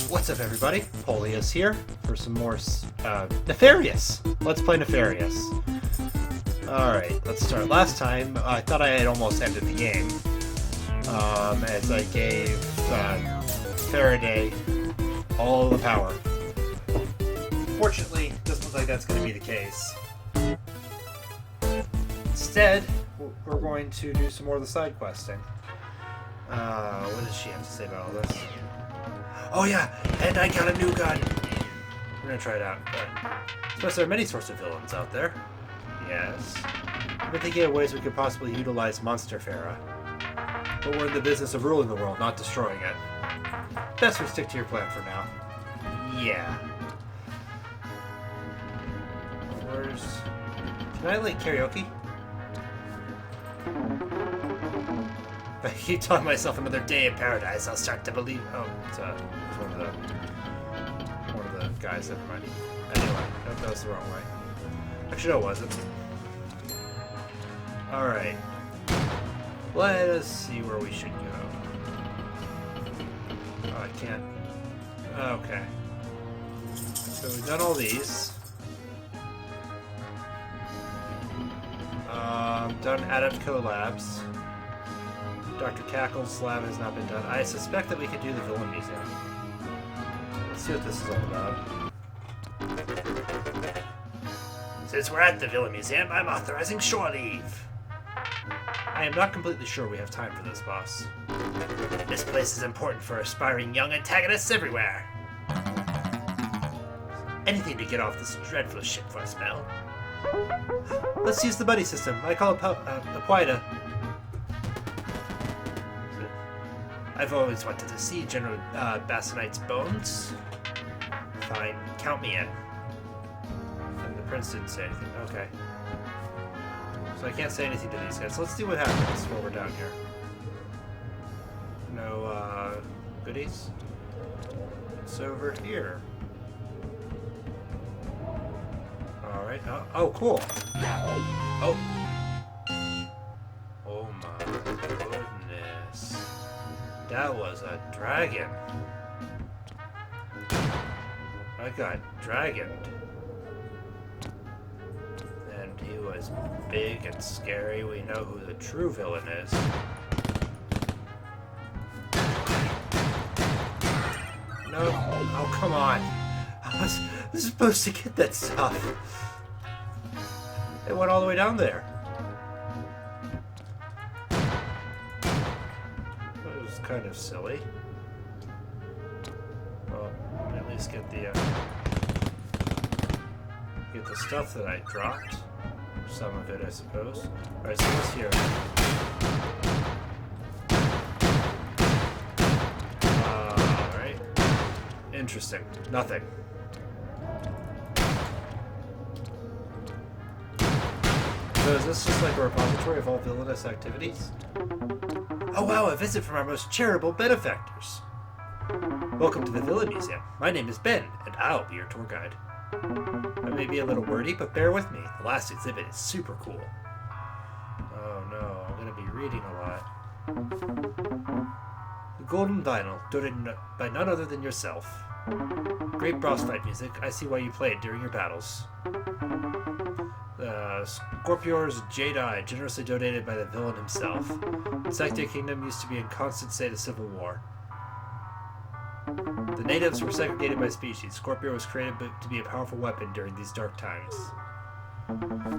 What's up, everybody? Polius here for some more Nefarious. Let's play Nefarious. Alright, let's start. Last time, I thought I had almost ended the game, as I gave Faraday all the power. Fortunately, it doesn't look like that's going to be the case. Instead, we're going to do some more of the side questing. What does she have to say about all this? Oh yeah, and I got a new gun! We're gonna try it out. Suppose there are many sorts of villains out there. Yes. I've been thinking of ways we could possibly utilize Monster Farah. But we're in the business of ruling the world, not destroying it. Best we stick to your plan for now. Yeah. Can I, like, karaoke? If I keep telling myself another day in paradise, I'll start to believe... Oh, it's one of the guys, never mind. Anyway, that was the wrong way. Actually, no, it wasn't. Alright. Let us see where we should go. Oh, I can't... Okay. So we've done all these. Done Adept Collabs. Dr. Cackle's lab has not been done. I suspect that we could do the Villain Museum. Let's see what this is all about. Since we're at the Villain Museum, I'm authorizing shore leave. I am not completely sure we have time for this, boss. This place is important for aspiring young antagonists everywhere. Anything to get off this dreadful ship for a spell. Let's use the buddy system. I call it Apuida. I've always wanted to see General Bassonite's bones. Fine, count me in. And the prince didn't say anything. Okay. So I can't say anything to these guys. So let's see what happens while we're down here. No, goodies? It's over here. Alright. Oh, cool. Oh. Oh my goodness. That was a dragon. I got dragoned. And he was big and scary. We know who the true villain is. No. Oh, come on. I was supposed to get that stuff. It went all the way down there. It was kind of silly. Well, at least get the stuff that I dropped. Some of it, I suppose. Alright, so what's here? Alright. Interesting. Nothing. So is this just like a repository of all villainous activities? Oh wow, a visit from our most charitable benefactors. Welcome to the Villain Museum. My name is Ben, and I'll be your tour guide. I may be a little wordy, but bear with me. The last exhibit is super cool. Oh no, I'm going to be reading a lot. The Golden Vinyl, donated by none other than yourself. Great boss fight music. I see why you play it during your battles. Scorpior's Jade Eye, generously donated by the villain himself. Insecta Kingdom used to be in constant state of civil war. The natives were segregated by species. Scorpio was created to be a powerful weapon during these dark times.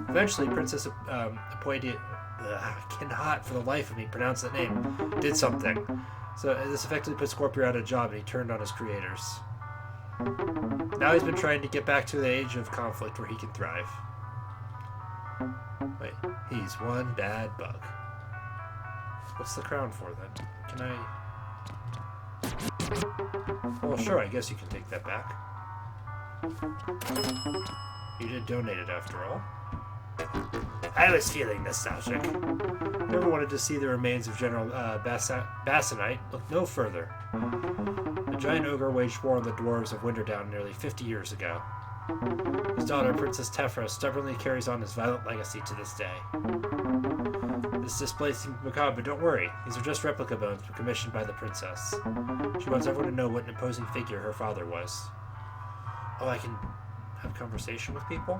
Eventually, Princess Apuida, I cannot for the life of me pronounce that name, did something. So this effectively put Scorpio out of a job and he turned on his creators. Now he's been trying to get back to the age of conflict where he can thrive. Wait, he's one bad bug. What's the crown for then? Can I... Well, sure, I guess you can take that back. You did donate it after all. I was feeling nostalgic. Never wanted to see the remains of General Bassonite. Look no further. The giant ogre waged war on the dwarves of Winterdown nearly 50 years ago. His daughter, Princess Tephra, stubbornly carries on his violent legacy to this day. This display seems macabre, but don't worry. These are just replica bones commissioned by the princess. She wants everyone to know what an imposing figure her father was. Oh, I can have conversation with people?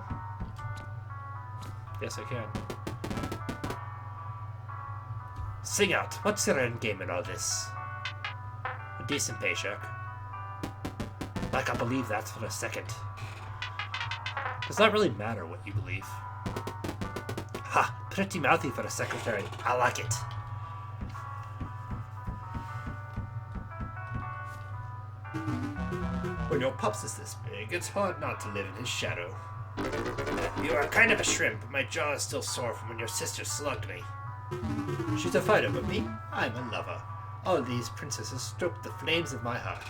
Yes, I can. Sing out. What's your end game in all this? A decent paycheck. I can't believe that for a second. Does that really matter what you believe? Ha! Pretty mouthy for a secretary. I like it. When your pups is this big, it's hard not to live in his shadow. You are kind of a shrimp, but my jaw is still sore from when your sister slugged me. She's a fighter, but me, I'm a lover. All these princesses stoke the flames of my heart.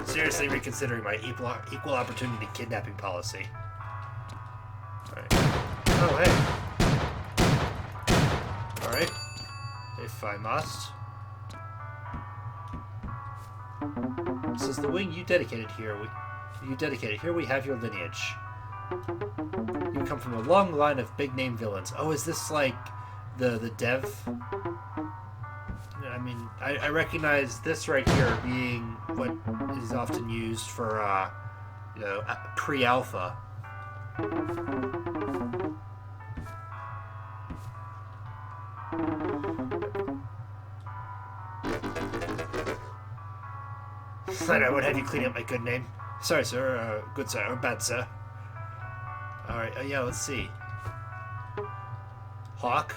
Seriously reconsidering my equal opportunity kidnapping policy. Alright. Oh, hey. Alright. If I must. This is the wing you dedicated here. Here we have your lineage. You come from a long line of big-name villains. Oh, is this like the dev? I mean, I recognize this right here being what is often used for, pre-alpha. I would have you clean up my good name. Sorry, sir. Good sir. Or bad sir. Alright, yeah, let's see. Hawk.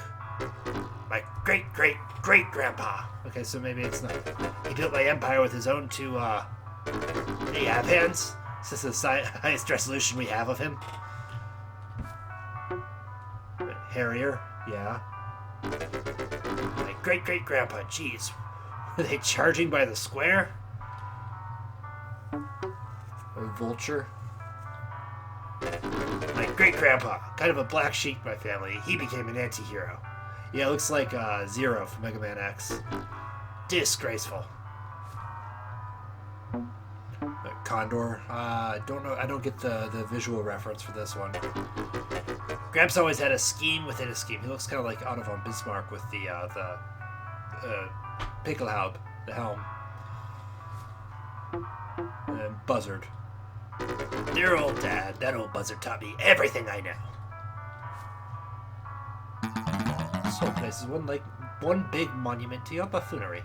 My great-great-great-grandpa. Okay, so maybe it's not. He built my empire with his own two, Hey, have hands? Is this the highest resolution we have of him? Harrier? Yeah. My great-great-grandpa. Jeez. Were they charging by the square? A vulture? My great-grandpa. Kind of a black sheep in my family. He became an anti-hero. Yeah, it looks like Zero from Mega Man X. Disgraceful. Condor. Don't know. I don't get the visual reference for this one. Gramps always had a scheme within a scheme. He looks kind of like Otto von Bismarck with the Pickelhaub, the helm. And Buzzard. Dear old dad, that old buzzard taught me everything I know. This whole place is one big monument to your buffoonery.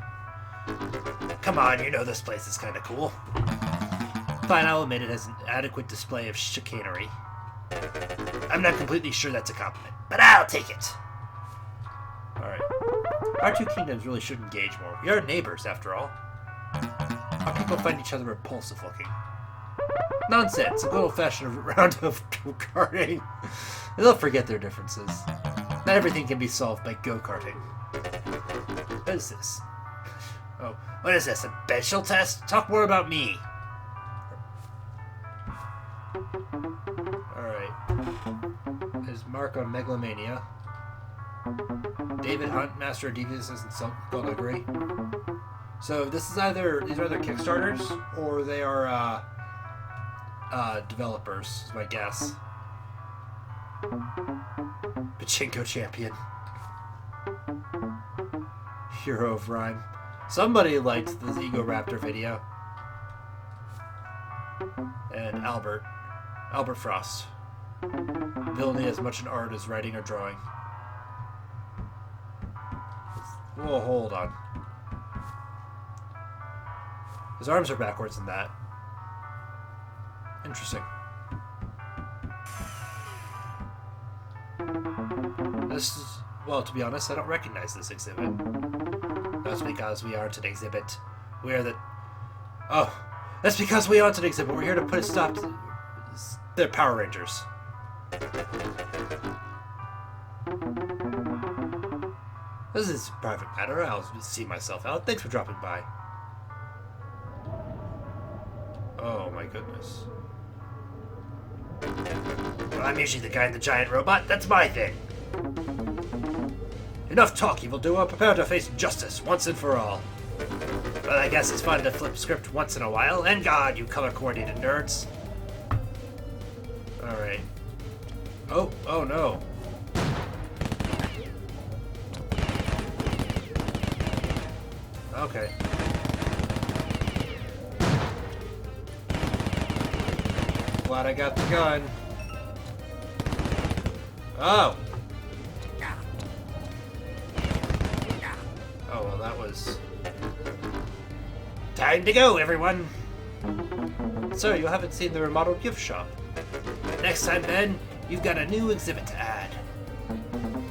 Come on, you know this place is kind of cool. Fine, I'll admit it has an adequate display of chicanery. I'm not completely sure that's a compliment, but I'll take it. Alright. Our two kingdoms really should engage more. We are neighbors, after all. Our people find each other repulsive looking. Nonsense, a good old-fashioned round of go-karting. They'll forget their differences. Not everything can be solved by go-karting. What is this? Oh, what is this, a bedshell test? Talk more about me. Alright. There's Mark on Megalomania. David Hunt, Master of Deviousness and Skullduggery. So these are either Kickstarters, or they are, developers, is my guess. Pachinko Champion. Hero of Rhyme. Somebody liked the Ego Raptor video. And Albert Frost. Villainy as much an art as writing or drawing. Whoa, hold on. His arms are backwards in that. Interesting. This is, well, to be honest, I don't recognize this exhibit. That's because we aren't an exhibit. We're the... Oh, that's because we aren't an exhibit. We're here to put a stop to... They're Power Rangers. This is a private matter. I'll see myself out. Thanks for dropping by. Oh my goodness. Well, I'm usually the guy in the giant robot. That's my thing. Enough talk, evildoer. Prepare to face justice once and for all. Well, I guess it's fun to flip script once in a while. And God, you color-coordinated nerds. Alright. Oh no. Okay. Glad I got the gun. Oh! Oh, well, that was... Time to go, everyone! So, you haven't seen the remodeled gift shop. Next time, Ben, you've got a new exhibit to add.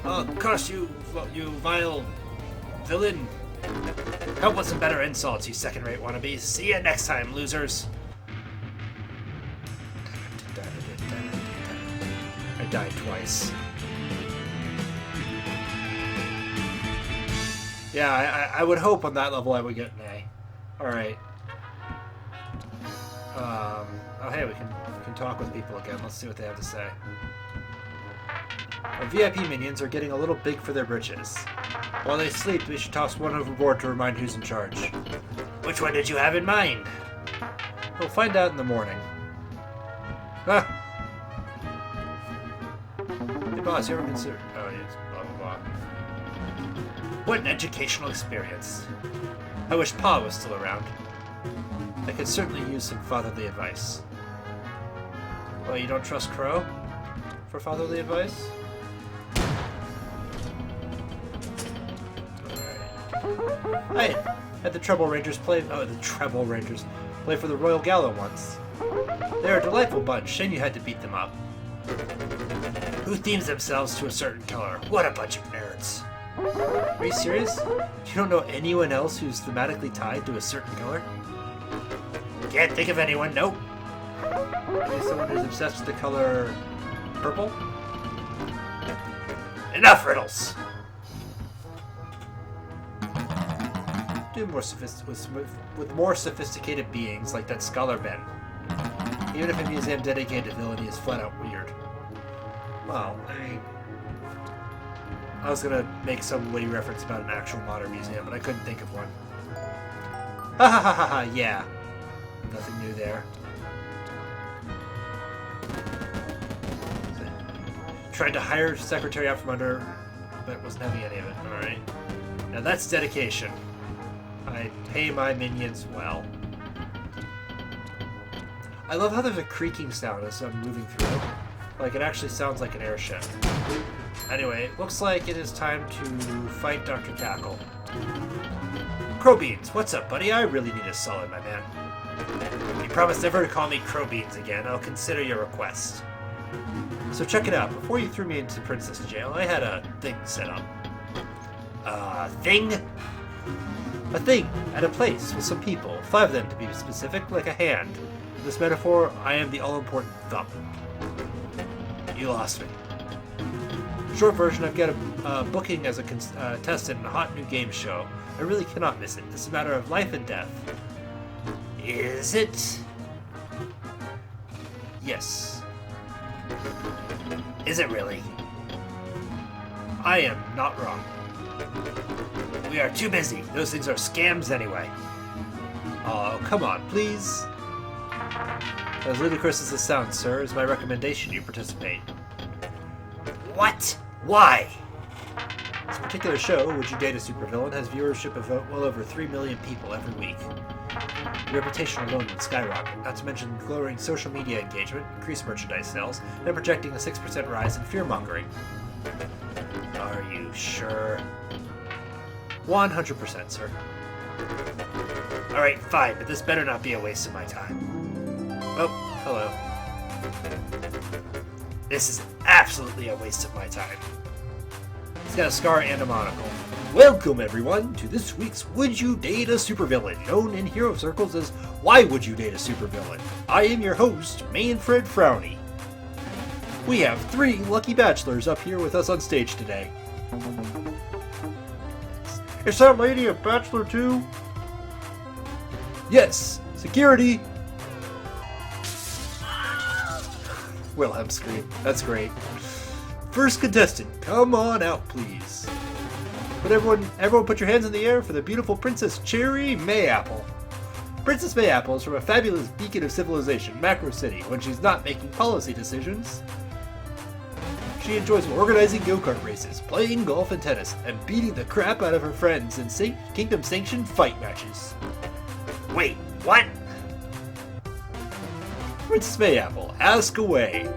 Oh, curse you, you vile villain. Help with some better insults, you second-rate wannabes. See you next time, losers. I died twice. Yeah, I would hope on that level I would get an A. Alright. Oh, hey, we can talk with people again. Let's see what they have to say. Our VIP minions are getting a little big for their britches. While they sleep, we should toss one overboard to remind who's in charge. Which one did you have in mind? We'll find out in the morning. Ah! Hey boss, you ever consider... Oh, yes, blah blah blah. What an educational experience. I wish Pa was still around. I could certainly use some fatherly advice. Well, you don't trust Crow for fatherly advice? Alright. I had the Treble Rangers play... Oh, the Treble Rangers play for the Royal Gala once. They're a delightful bunch, and you had to beat them up. Who themes themselves to a certain color? What a bunch of nerds. Are you serious? You don't know anyone else who's thematically tied to a certain color? Can't think of anyone, nope. Maybe someone who's obsessed with the color purple? Enough riddles! Do more with more sophisticated beings like that Scholar Ben. Even if a museum dedicated to villainy is flat out weird. Well, I was gonna make some witty reference about an actual modern museum, but I couldn't think of one. Ha ha ha ha ha, yeah. Nothing new there. Tried to hire a secretary out from under, but wasn't having any of it. Alright. Now that's dedication. I pay my minions well. I love how there's a creaking sound as I'm moving through. Like, it actually sounds like an airship. Anyway, it looks like it is time to fight Dr. Cackle. Crowbeans, what's up, buddy? I really need a solid, my man. You promised never to call me Crowbeans again. I'll consider your request. So check it out. Before you threw me into Princess Jail, I had a thing set up. Thing? A thing at a place with some people. 5 of them to be specific, like a hand. In this metaphor, I am the all-important thumb. You lost me. Short version, I've got a booking as a contestant in a hot new game show. I really cannot miss it. It's a matter of life and death. Is it? Yes. Is it really? I am not wrong. We are too busy. Those things are scams anyway. Oh, come on, please. As ludicrous as this sounds, sir, is my recommendation you participate. What? Why? This particular show, Would You Date a Supervillain, has viewership of well over 3 million people every week. Your reputation alone would skyrocket, not to mention growing social media engagement, increased merchandise sales, and projecting a 6% rise in fear-mongering. Are you sure? 100%, sir. Alright, fine, but this better not be a waste of my time. Oh, hello. This is absolutely a waste of my time. He's got a scar and a monocle. Welcome, everyone, to this week's Would You Date a Supervillain, known in hero circles as Why Would You Date a Supervillain? I am your host, Manfred Frowny. We have 3 lucky bachelors up here with us on stage today. Is that lady a bachelor too? Yes, security! Wilhelm scream. That's great. First contestant, come on out, please. But everyone put your hands in the air for the beautiful Princess Cherry Mayapple. Princess Mayapple is from a fabulous beacon of civilization, Macro City, when she's not making policy decisions. She enjoys organizing go-kart races, playing golf and tennis, and beating the crap out of her friends in kingdom-sanctioned fight matches. Wait, what? Princess Mayapple, ask away.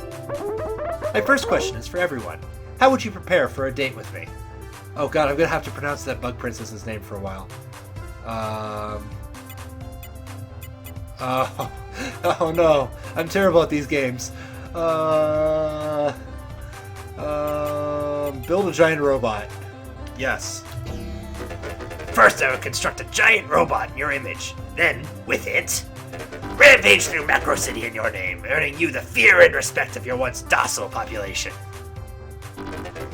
My first question is for everyone. How would you prepare for a date with me? Oh god, I'm gonna have to pronounce that bug princess's name for a while. Oh no, I'm terrible at these games. Build a giant robot. Yes. First, I would construct a giant robot in your image. Then, with it, rampage through Macro City in your name, earning you the fear and respect of your once docile population.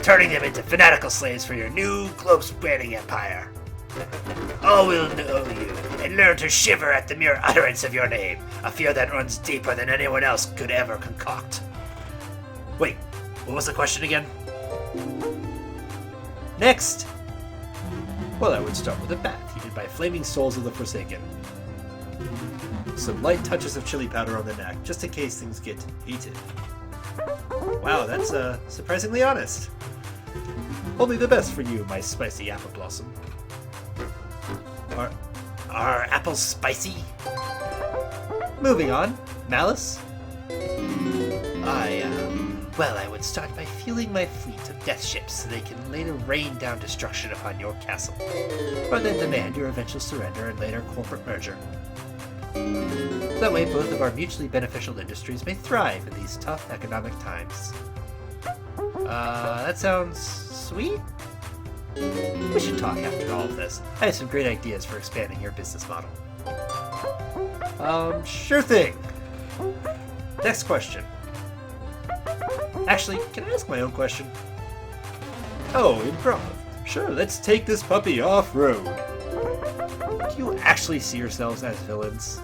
Turning them into fanatical slaves for your new globe-spanning empire. All will know you and learn to shiver at the mere utterance of your name, a fear that runs deeper than anyone else could ever concoct. Wait, what was the question again? Next! Well, I would start with a bath heated by flaming souls of the Forsaken. Some light touches of chili powder on the neck, just in case things get heated. Wow, that's surprisingly honest. Only the best for you, my spicy apple blossom. Are apples spicy? Moving on. Malice? Well, I would start by fueling my fleet of death ships so they can later rain down destruction upon your castle. Or then demand your eventual surrender and later corporate merger. That way both of our mutually beneficial industries may thrive in these tough economic times. That sounds sweet? We should talk after all of this. I have some great ideas for expanding your business model. Sure thing. Next question. Actually, can I ask my own question? Oh, improv. Sure, let's take this puppy off-road. Do you actually see yourselves as villains?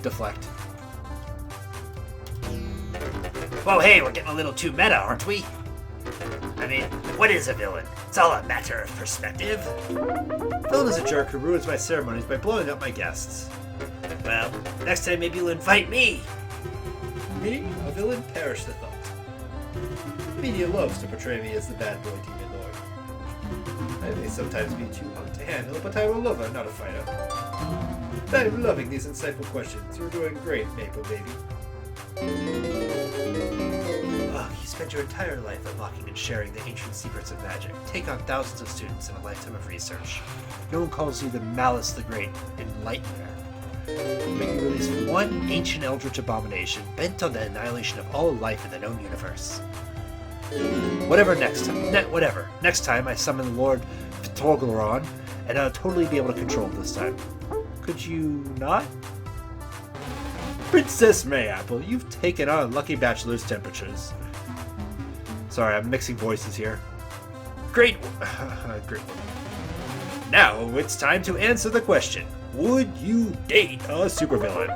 Deflect. Whoa, hey, we're getting a little too meta, aren't we? I mean, what is a villain? It's all a matter of perspective. Villain is a jerk who ruins my ceremonies by blowing up my guests. Well, next time maybe you'll invite me. Me? A villain? Perish the thought. The media loves to portray me as the bad boy demon lord. I may sometimes be too hot to handle, but I'm a lover, not a fighter. I'm loving these insightful questions. You're doing great, Maple Baby. Oh, you spent your entire life unlocking and sharing the ancient secrets of magic. Take on thousands of students in a lifetime of research. No one calls you the Malice the Great Enlightener. But you release one ancient eldritch abomination bent on the annihilation of all life in the known universe. Whatever. Next time I summon the Lord Torgleron, and I'll totally be able to control it this time. Could you not? Princess Mayapple, you've taken on Lucky Bachelor's temperatures. Sorry, I'm mixing voices here. Great one. Now it's time to answer the question. Would you date a supervillain?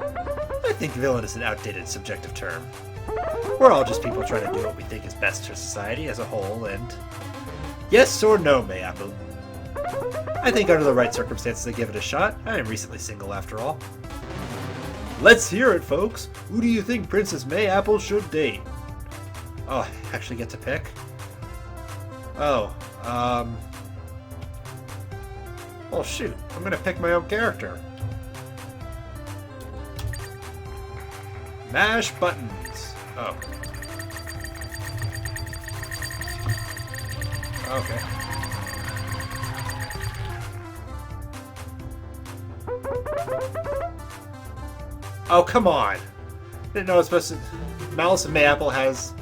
I think villain is an outdated subjective term. We're all just people trying to do what we think is best for society as a whole, and... Yes or no, Mayapple? I think under the right circumstances I give it a shot. I am recently single after all. Let's hear it, folks. Who do you think Princess Mayapple should date? Oh, I actually get to pick? Oh, well, shoot. I'm gonna pick my own character. Mash buttons. Oh. Okay. Oh, come on. Didn't know I was supposed to... Malice and Mayapple has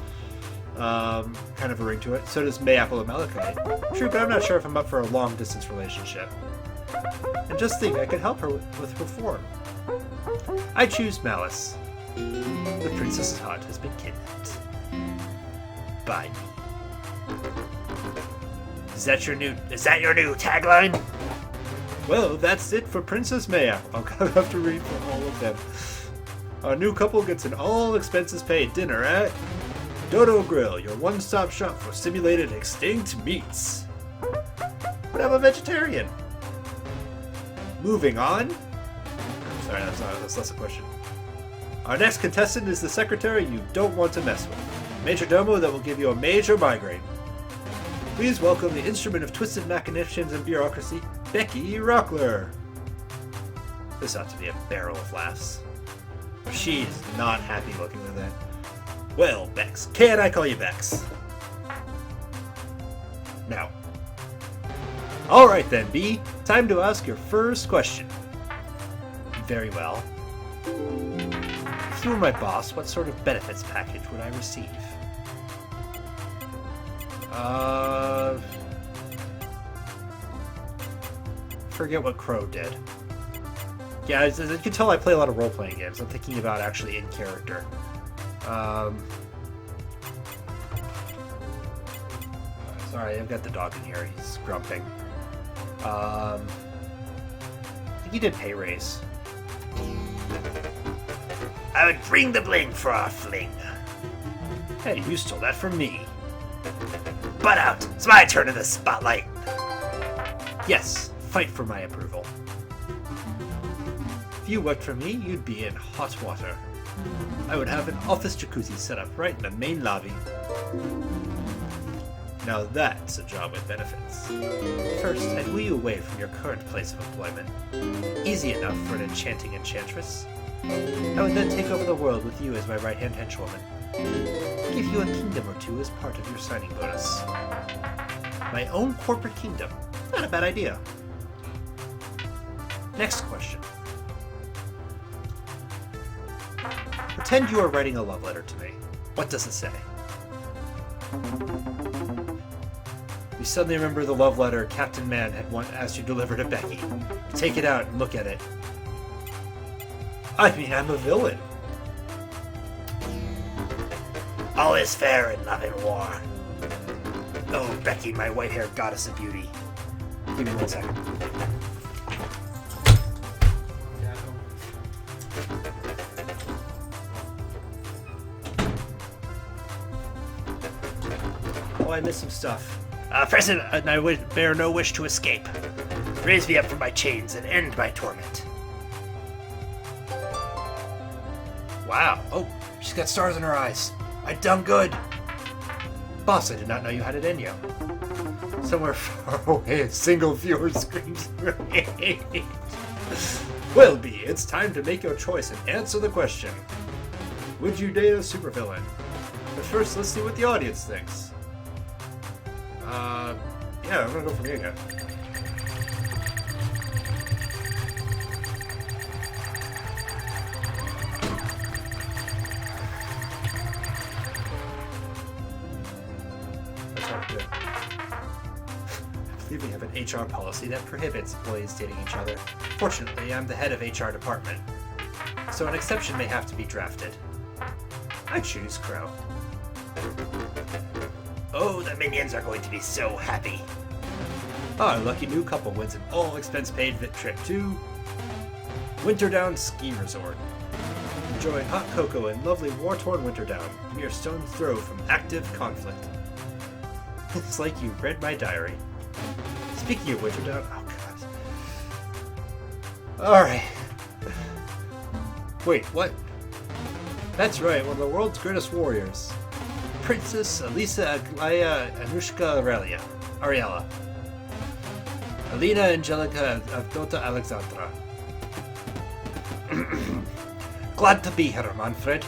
kind of a ring to it. So does Mayapple and Malachite. True, but I'm not sure if I'm up for a long-distance relationship. And just think, I could help her with reform. I choose Malice. The princess's heart has been kidnapped. By me. Is that your new tagline? Well, that's it for Princess Mayapple. I'm gonna have to read for all of them. Our new couple gets an all-expenses-paid dinner at Dodo Grill, your one-stop shop for simulated extinct meats. But I'm a vegetarian. Moving on. Sorry, that's less a question. Our next contestant is the secretary you don't want to mess with. Major domo that will give you a major migraine. Please welcome the instrument of twisted machinations and bureaucracy, Becky Rockler. This ought to be a barrel of laughs. She is not happy looking with that. Well, Bex, can I call you Bex? No. Alright then, B. Time to ask your first question. Very well. If you were my boss, what sort of benefits package would I receive? Forget what Crow did. Yeah, as you can tell, I play a lot of role-playing games. I'm thinking about actually in character. Sorry, I've got the dog in here. He's grumping. I think he did pay raise. I would bring the bling for our fling. Hey, you stole that from me. Butt out! It's my turn in the spotlight. Yes, fight for my approval. If you worked for me, you'd be in hot water. I would have an office jacuzzi set up right in the main lobby. Now that's a job with benefits. First, I'd woo you away from your current place of employment. Easy enough for an enchanting enchantress. I would then take over the world with you as my right-hand henchwoman. Give you a kingdom or two as part of your signing bonus. My own corporate kingdom. Not a bad idea. Next question. Pretend you are writing a love letter to me. What does it say? You suddenly remember the love letter Captain Man had once asked you to deliver to Becky. You take it out and look at it. I mean, I'm a villain. All is fair in love and war. Oh, Becky, my white-haired goddess of beauty. Give me 1 second. Oh, I missed some stuff. President, and I would bear no wish to escape. Raise me up from my chains and end my torment. Wow. Oh, she's got stars in her eyes. I done good. Boss, I did not know you had it in you. Somewhere far away, a single viewer screams rage. Well, B, it's time to make your choice and answer the question. Would you date a supervillain? But first, let's see what the audience thinks. Yeah, I'm gonna go for me again. I believe we have an HR policy that prohibits employees dating each other. Fortunately, I'm the head of HR department, so an exception may have to be drafted. I choose Crow. Oh, the minions are going to be so happy. Our lucky new couple wins an all-expense-paid trip to Winterdown Ski Resort. Enjoy hot cocoa in lovely war-torn Winterdown, mere stone's throw from active conflict. It's like you read my diary. Speaking of Winterdown, oh god. Alright. Wait, what? That's right, one of the world's greatest warriors. Princess Elisa Aglaya Anushka Ariella. Alina Angelica Avdota Alexandra. Glad to be here, Manfred.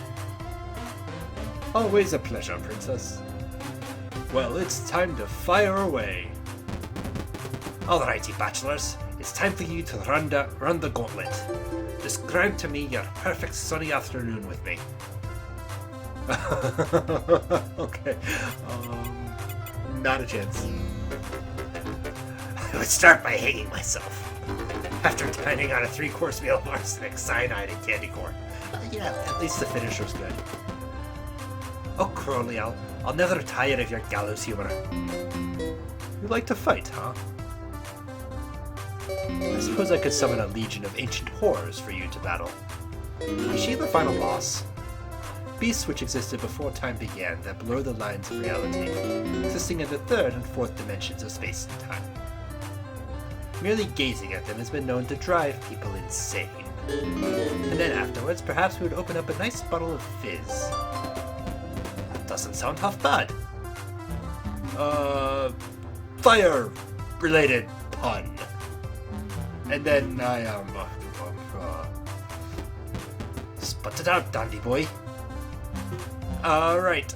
Always a pleasure, Princess. Well, it's time to fire away. Alrighty, bachelors. It's time for you to run the gauntlet. Describe to me your perfect sunny afternoon with me. Okay. Not a chance. I would start by hanging myself. After dining on a 3-course meal of arsenic, cyanide, and candy corn. Yeah, at least the finisher's good. Oh, Crowley, I'll never tire of your gallows humor. You like to fight, huh? I suppose I could summon a legion of ancient horrors for you to battle. Is she the final boss? Beasts which existed before time began that blur the lines of reality, existing in the 3rd and 4th dimensions of space and time. Merely gazing at them has been known to drive people insane. And then afterwards, perhaps we would open up a nice bottle of fizz. That doesn't sound half bad. Fire-related pun. And then sput it out, dandy boy. Alright,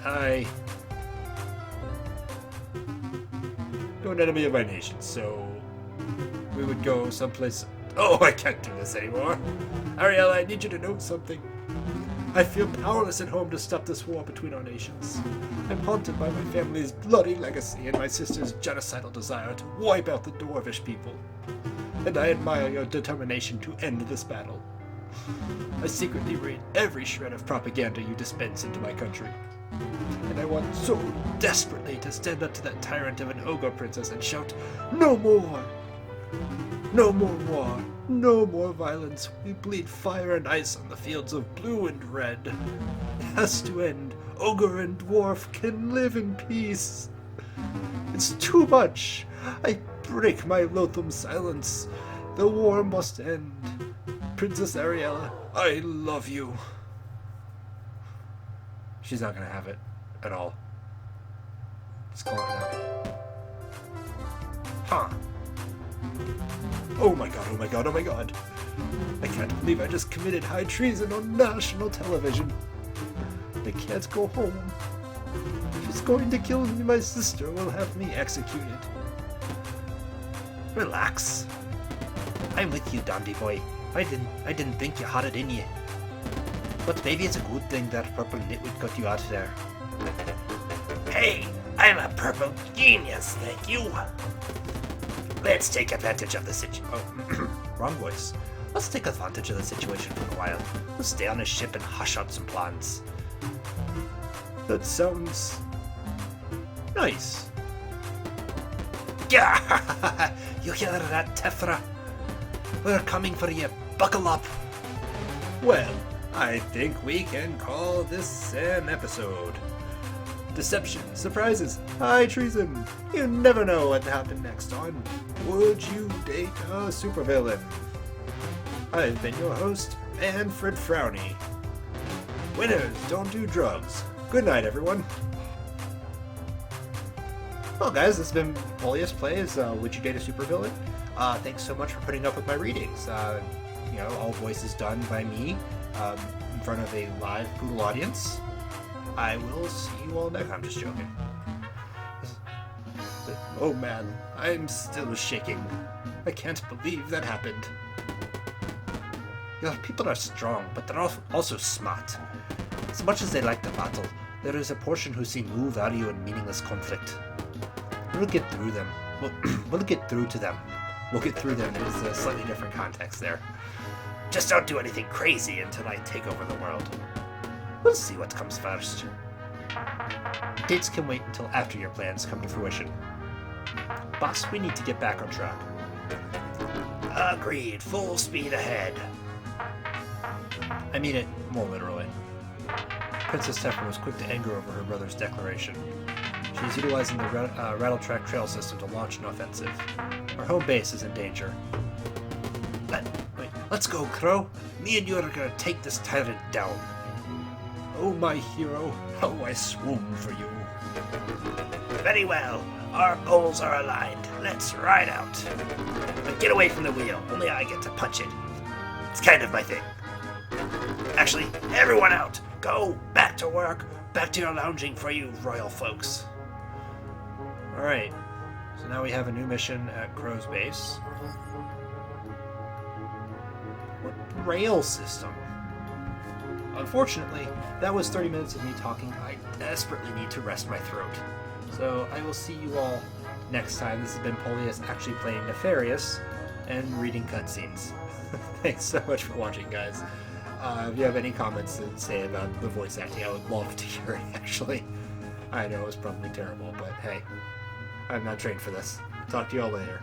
you're an enemy of my nation, so we would go someplace. Oh, I can't do this anymore. Ariella, I need you to know something. I feel powerless at home to stop this war between our nations. I'm haunted by my family's bloody legacy and my sister's genocidal desire to wipe out the Dwarvish people. And I admire your determination to end this battle. I secretly read every shred of propaganda you dispense into my country. And I want so desperately to stand up to that tyrant of an ogre princess and shout, "No more! No more war! No more violence! We bleed fire and ice on the fields of blue and red. It has to end. Ogre and dwarf can live in peace. It's too much. I break my loathsome silence. The war must end. Princess Ariella, I love you." She's not gonna have it at all. Let's call it now. Huh. Oh my god, oh my god, oh my god. I can't believe I just committed high treason on national television. I can't go home. She's going to kill me. My sister will have me executed. Relax. I'm with you, dandy boy. I didn't think you had it in you. But maybe it's a good thing that purple nitwit got you out of there. Hey, I'm a purple genius, thank you. Let's take advantage of the situation. Oh, wrong voice. Let's take advantage of the situation for a while. Let's stay on a ship and hush out some plans. That sounds nice. Yeah! You hear that, Tefra? We're coming for you. Buckle up. Well, I think we can call this an episode. Deception, surprises, high treason. You never know what happened next on Would You Date a Supervillain? I've been your host, Manfred Frowny. Winners don't do drugs. Good night, everyone. Well, guys, this has been Polius Plays Would You Date a Supervillain? Thanks so much for putting up with my readings. All voices done by me in front of a live Poodle audience. I will see you all next time. I'm just joking. Oh man, I'm still shaking. I can't believe that happened. Your people are strong, but they're also smart. As much as they like the battle, there is a portion who see no value in meaningless conflict. We'll get through them. We'll get through to them. We'll get through them. There's a slightly different context there. Just don't do anything crazy until I take over the world. We'll see what comes first. Dates can wait until after your plans come to fruition. Boss, we need to get back on track. Agreed. Full speed ahead. I mean it more literally. Princess Tefra was quick to anger over her brother's declaration. She is utilizing the Rattletrack Trail system to launch an offensive. Our home base is in danger. Let's go, Crow. Me and you are gonna take this tyrant down. Oh, my hero, how I swoon for you. Very well. Our goals are aligned. Let's ride out. But get away from the wheel. Only I get to punch it. It's kind of my thing. Actually, everyone out. Go back to work. Back to your lounging for you royal folks. Alright. So now we have a new mission at Crow's base. What rail system? Unfortunately, that was 30 minutes of me talking. I desperately need to rest my throat. So I will see you all next time. This has been Polius actually playing Nefarious and reading cutscenes. Thanks so much for watching, guys. If you have any comments to say about the voice acting, I would love to hear it, actually. I know it was probably terrible, but hey, I'm not trained for this. Talk to you all later.